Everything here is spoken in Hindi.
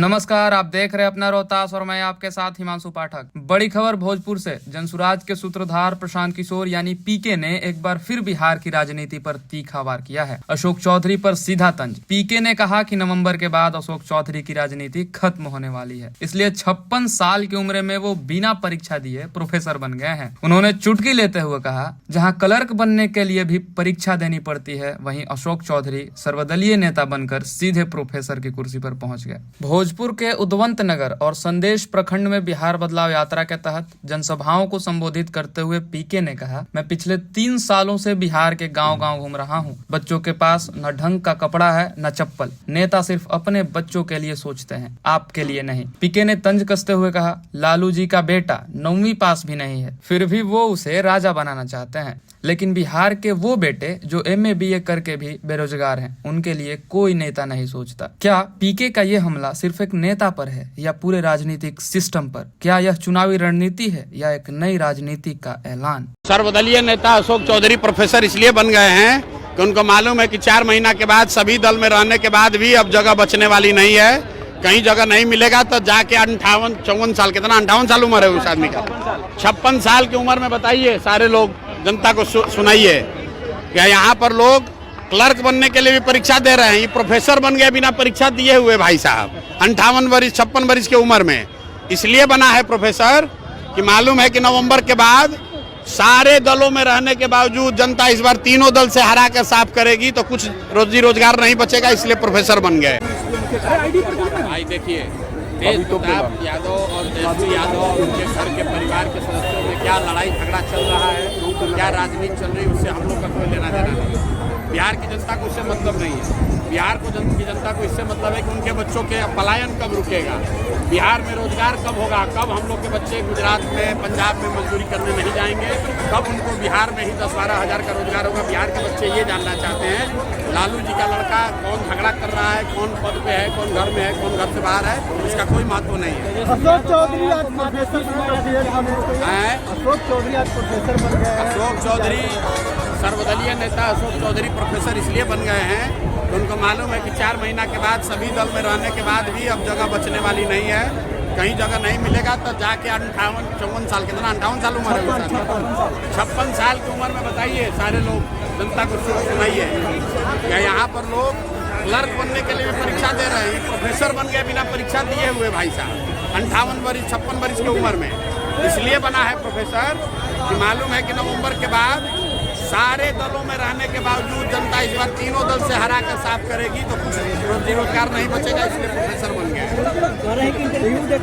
नमस्कार, आप देख रहे हैं अपना रोहतास और मैं आपके साथ हिमांशु पाठक। बड़ी खबर भोजपुर से। जनसुराज के सूत्रधार प्रशांत किशोर यानी पीके ने एक बार फिर बिहार की राजनीति पर तीखा वार किया है। अशोक चौधरी पर सीधा तंज। पीके ने कहा कि नवंबर के बाद अशोक चौधरी की राजनीति खत्म होने वाली है, इसलिए 56 साल की उम्र में वो बिना परीक्षा दिए प्रोफेसर बन गए हैं। उन्होंने चुटकी लेते हुए कहा, जहाँ क्लर्क बनने के लिए भी परीक्षा देनी पड़ती है, वहीं अशोक चौधरी सर्वदलीय नेता बनकर सीधे प्रोफेसर की कुर्सी पर पहुंच गए। भोजपुर के उदवंत नगर और संदेश प्रखंड में बिहार बदलाव यात्रा के तहत जनसभाओं को संबोधित करते हुए पीके ने कहा, मैं पिछले 3 सालों से बिहार के गांव-गांव घूम रहा हूं। बच्चों के पास न ढंग का कपड़ा है न चप्पल। नेता सिर्फ अपने बच्चों के लिए सोचते हैं, आपके लिए नहीं। पीके ने तंज कसते हुए कहा, लालू जी का बेटा 9वीं पास भी नहीं है, फिर भी वो उसे राजा बनाना चाहते हैं। लेकिन बिहार के वो बेटे जो MA BA करके भी बेरोजगार हैं, उनके लिए कोई नेता नहीं सोचता। क्या पीके का ये हमला सिर्फ एक नेता पर है या पूरे राजनीतिक सिस्टम पर? क्या यह चुनावी रणनीति है या एक नई राजनीति का ऐलान? सर्वदलीय नेता अशोक चौधरी प्रोफेसर इसलिए बन गए हैं कि उनको मालूम है कि 4 महीना के बाद सभी दल में रहने के बाद भी अब जगह बचने वाली नहीं है। कहीं जगह नहीं मिलेगा तो जाके 58-54 साल, कितना 58 साल उम्र है उस आदमी का, 56 साल की उम्र में बताइए, सारे लोग जनता को सुनाइए कि यहाँ पर लोग क्लर्क बनने के लिए भी परीक्षा दे रहे हैं। ये प्रोफेसर बन गए बिना परीक्षा दिए हुए भाई साहब, 58 वर्ष 56 वर्ष की उम्र में। इसलिए बना है प्रोफेसर कि मालूम है कि नवंबर के बाद सारे दलों में रहने के बावजूद जनता इस बार तीनों दल से हरा कर साफ करेगी तो कुछ रोजी रोजगार नहीं बचेगा, इसलिए प्रोफेसर बन गए। भाई देखिए, तेज प्रताप यादव और तेजस्वी यादव और उनके घर के परिवार के सदस्यों में क्या लड़ाई झगड़ा चल रहा है, क्या राजनीति चल रही है, उससे हम लोग का कोई लेना देना नहीं। बिहार की जनता को इससे मतलब नहीं है। बिहार की जनता को इससे मतलब है कि उनके बच्चों के पलायन कब रुकेगा, बिहार में रोजगार कब होगा, कब हम लोग के बच्चे गुजरात में पंजाब में मजदूरी करने नहीं जाएंगे, कब उनको बिहार में ही 10-12 हज़ार का रोजगार होगा। बिहार के बच्चे ये जानना चाहते हैं लालू जी का लड़का कौन झगड़ा कर रहा है, कौन पद पे है, कौन घर में है, कौन घर से बाहर है, इसका कोई महत्व नहीं है। अशोक चौधरी आज प्रोफेसर बन गए। अशोक चौधरी सर्वदलीय नेता अशोक चौधरी प्रोफेसर इसलिए बन गए हैं तो उनको मालूम है कि 4 महीना के बाद सभी दल में रहने के बाद भी अब जगह बचने वाली नहीं है। कहीं जगह नहीं मिलेगा तो जाके 58-54 साल, कितना 58 साल उम्र है उसका, 56 साल की उम्र में बताइए, सारे लोग जनता को सुनाइए क्या यहाँ पर लोग क्लर्क बनने के लिए भी परीक्षा दे रहे हैं। प्रोफेसर बन गए बिना परीक्षा दिए हुए भाई साहब, 58 वर्ष 56 वर्ष की उम्र में। इसलिए बना है प्रोफेसर कि मालूम है कि नवंबर के बाद सारे दलों में रहने के बावजूद जनता इस बार तीनों दल से हरा कर साफ करेगी तो कुछ रोजी रोजगार नहीं बचेगा, इसलिए प्रोफेसर बन गए।